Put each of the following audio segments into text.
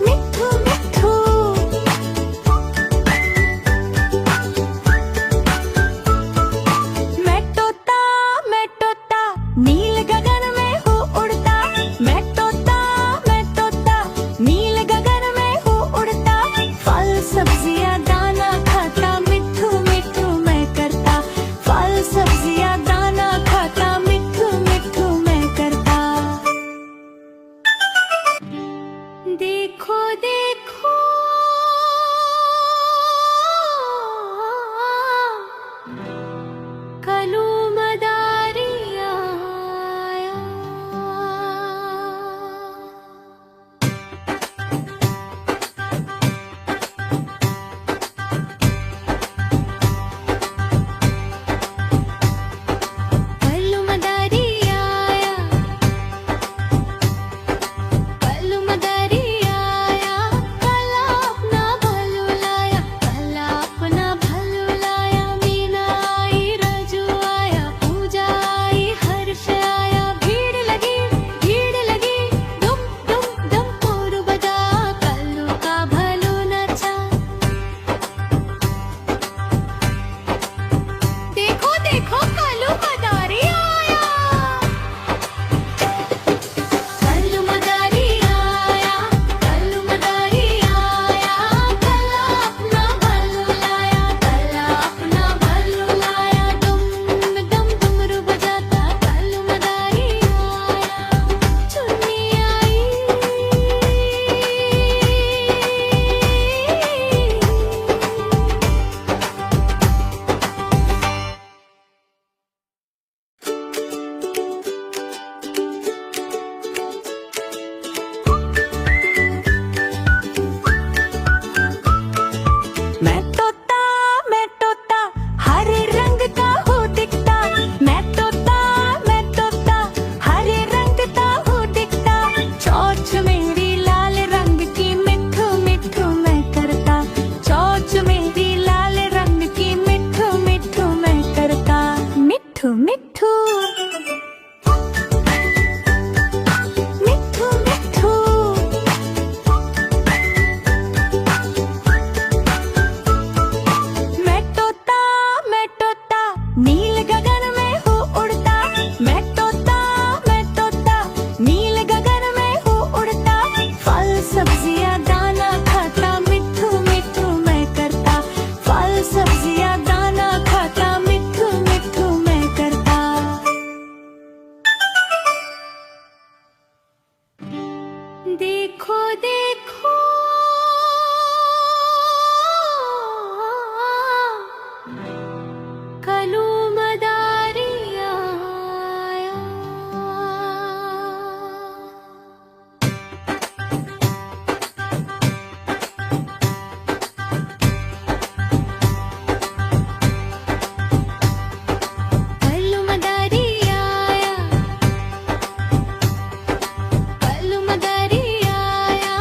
मिठू मिठू मैं तोता नील गगन में हूँ उड़ता। मैं तोता नील गगन में हूँ उड़ता। फल सब्जियाँ दाना खाता मिठू मिठू मैं करता। फल सब्जियाँ दाना खाता मिठू मिठू मैं करता। देखो देखो कलू मदारी आया। कलू मदारी आया। कलू मदारी आया। काला अपना भलू लाया। काला अपना भलू लाया। मीना आई राजू आया। पूजा आई हर्ष आया। भीड़ लगी दुम दुम दुम पोरू बजा। कल्लू का भलू नचा। देखो देखो कल्लू मदारी आया। कल्लू मदारी आया। कल्लू मदारी आया। काला अपना भलू लाया। काला अपना भलू लाया। दुम दुम डमरू बजाता कल्लू मदारी आया। चुन्नी आई। मैं तोता हरे रंग का हूँ दिखता। मैं तोता हरे रंग का हूँ दिखता। चोंच मेरी लाल रंग की मिठू मिठू मैं करता। चोंच मेरी लाल रंग की मिठू मिठू मैं करता। मिठू मिठू मिठू मिठू मैं तोता नील गगन में हूँ उड़ता। मैं तोता नील गगन में हूँ उड़ता। फल सब्जियाँ दाना खाता मिठू मिठू मैं करता। फल सब्जियाँ दाना खाता मिठू मिठू मैं करता। देखो देखो कलू मदारी आया। कलू मदारी आया। कलू मदारी आया।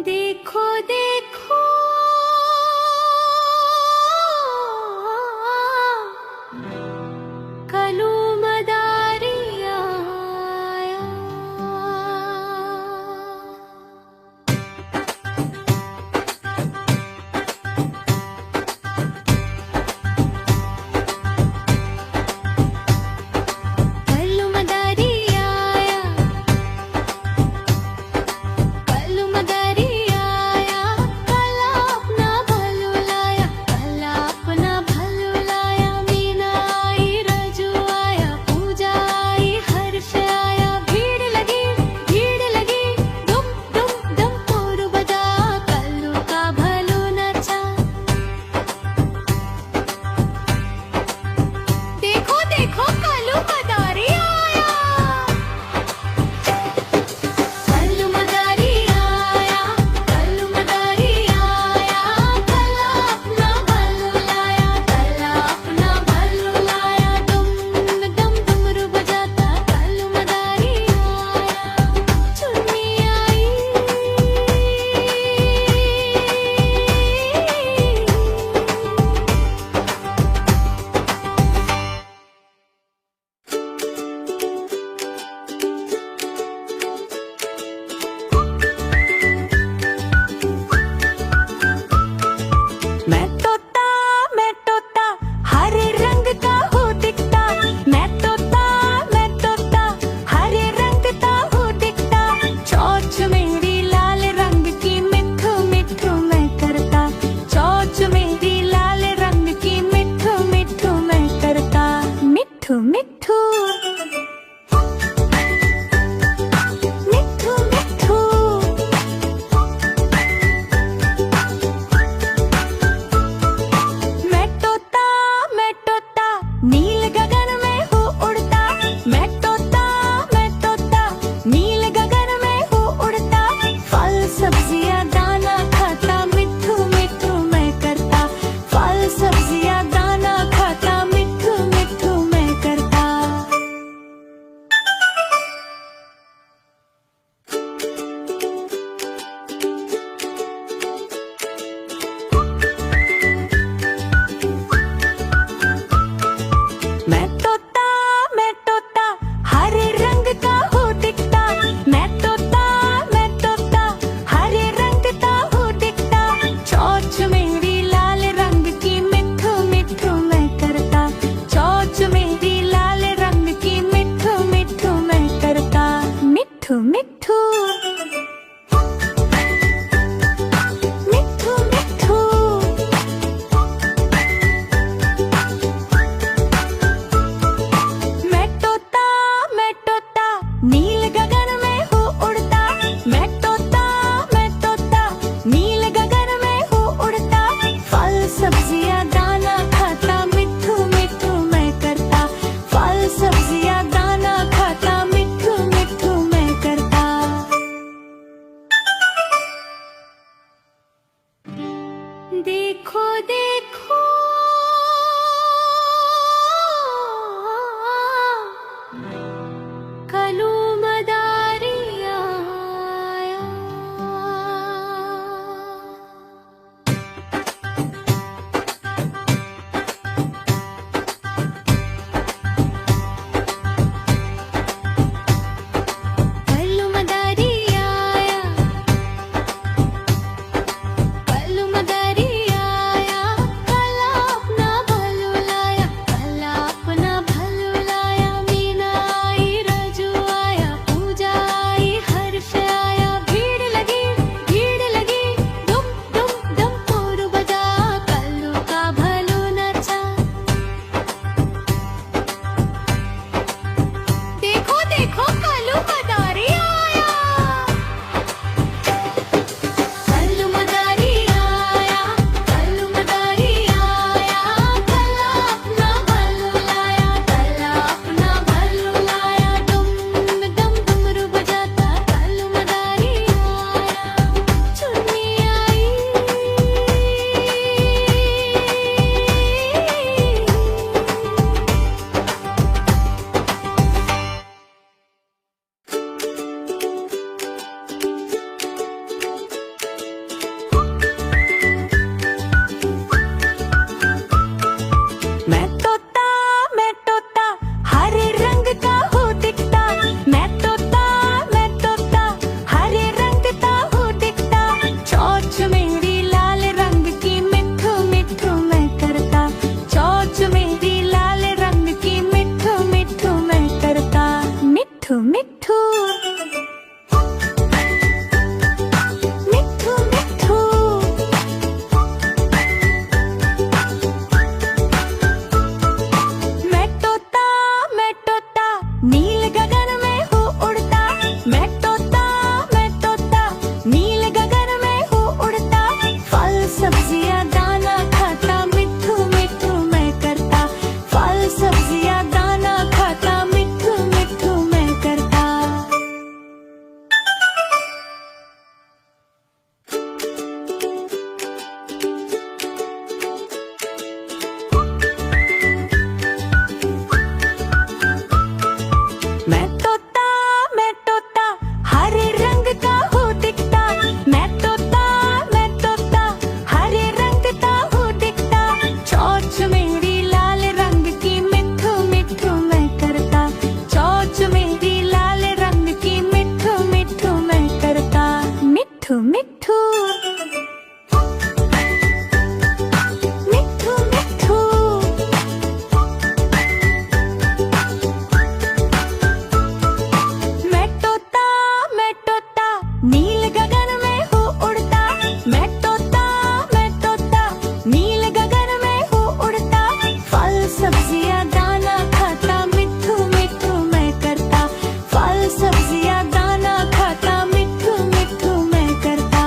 देखो देखो कलू मदारी आया। कलू मदारी आया, कलू मदारी आया, काला अपना भलू लाया, काला अपना भलू लाया। मीना आई, रजू आया, पूजा आई, हर्ष आया। भीड़ लगी दुम दुम दम तोर बजा, कल्लू का भलू नचा। देखो देखो कल्लू मदारी आया, कल्लू मदारी आया, कल्लू मदारी आया, काला अपना भलू लाया, काला अपना भलू लाया। दुम दम डमरू बजाता कल्लू मदारी आया। चुन्नी आई, मैं तोता हरे रंग का हूँ दिखता। मैं तोता हरे रंग का हूँ दिखता। चोंच मेरी लाल रंग की मिठू मिठू मैं करता। चोंच मेरी लाल रंग की मिठू मिठू मैं करता। मिठू मिठू मिठू मिठू मैं तोता नील गगन में हूँ उड़ता। मैं तोता नील गगन में हूँ उड़ता। फल सब्जियाँ दाना खाता, मिठू मिठू मैं करता। फल सब्जियाँ दाना खाता, मिठू मिठू मैं करता। मैं तोता हरे रंग का हूँ दिखता। मैं तोता हरे रंग का हूँ दिखता। चोंच मेरी लाल रंग की मिठू मिठू मैं करता। चोंच मेरी लाल रंग की मिठू मिठू मैं करता। मिठू मिठू मिठू मिठू मैं तोता नील गगन में हूँ उड़ता। मैं तोता नील गगन में हूँ उड़ता। फल सब्जियाँ दाना खाता, मिठू मिठू मैं करता। फल सब्जियाँ दाना खाता, मिठू मिठू मैं करता। देखो देखो कलू मदारी आया। कल्लू मदारी आया, कल्लू मदारी आया, मिठू मिठू मिठू मिठू मैं तोता नील गगन में हूँ उड़ता। मैं तोता नील गगन में हूँ उड़ता। फल सब्जियाँ दाना खाता मिठू मिठू मैं करता। फल सब्जियाँ दाना खाता मिठू मिठू मैं करता।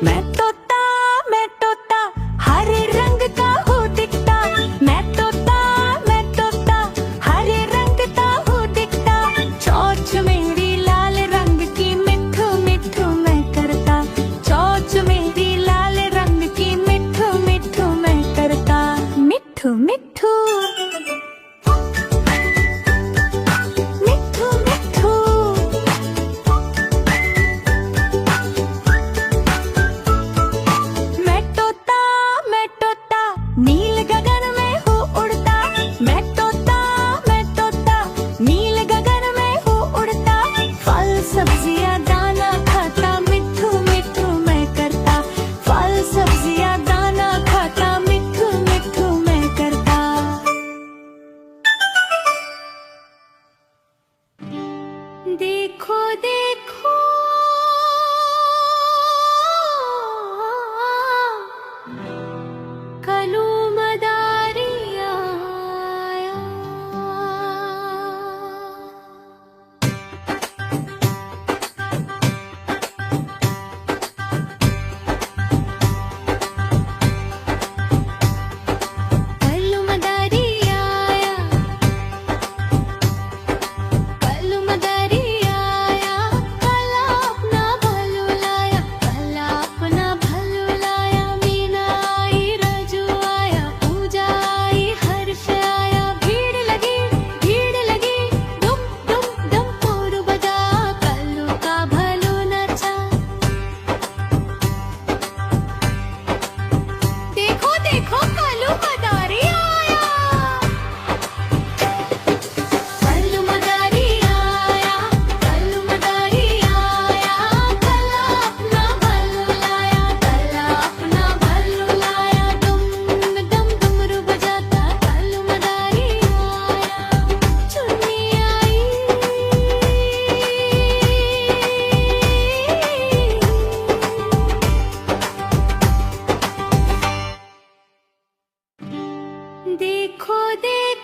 मैं तोता हरे रंग का हूँ दिखता। मैं तोता हरे रंग का हूँ दिखता। चोंच मेरी लाल रंग की मिठू मिठू मैं करता। चोंच मेरी लाल रंग की मिठू मिठू मैं करता। मिठू मिठू मिठू मिठू मैं तोता नील गगन में हूँ उड़ता। मैं तोता नील गगन में हूँ उड़ता। फल सब्जियाँ दाना खाता मिठू मिठू मैं करता। फल सब्जियाँ दाना खाता मिठू मिठू मैं करता। देखो देखो कलू मदारी आया। कलू मदारी आया। कलू मदारी आया। कला अपना भलू लाया। कला अपना भलू लाया। मीना आई रजू आया। पूजा आई हर्ष आया। भीड़ लगी दुम दुम दुम पोरू बजा। कल्लू का भलू नचा। देखो देखो कल्लू मदारी आया। कल्लू मदारी आया। कल्लू मदारी आया। कला अपना भलू लाया। कला अपना भलू लाया। दुम दुम डमरू बजाता कल्लू मदारी आया। चुन्नी आई। देखो देखो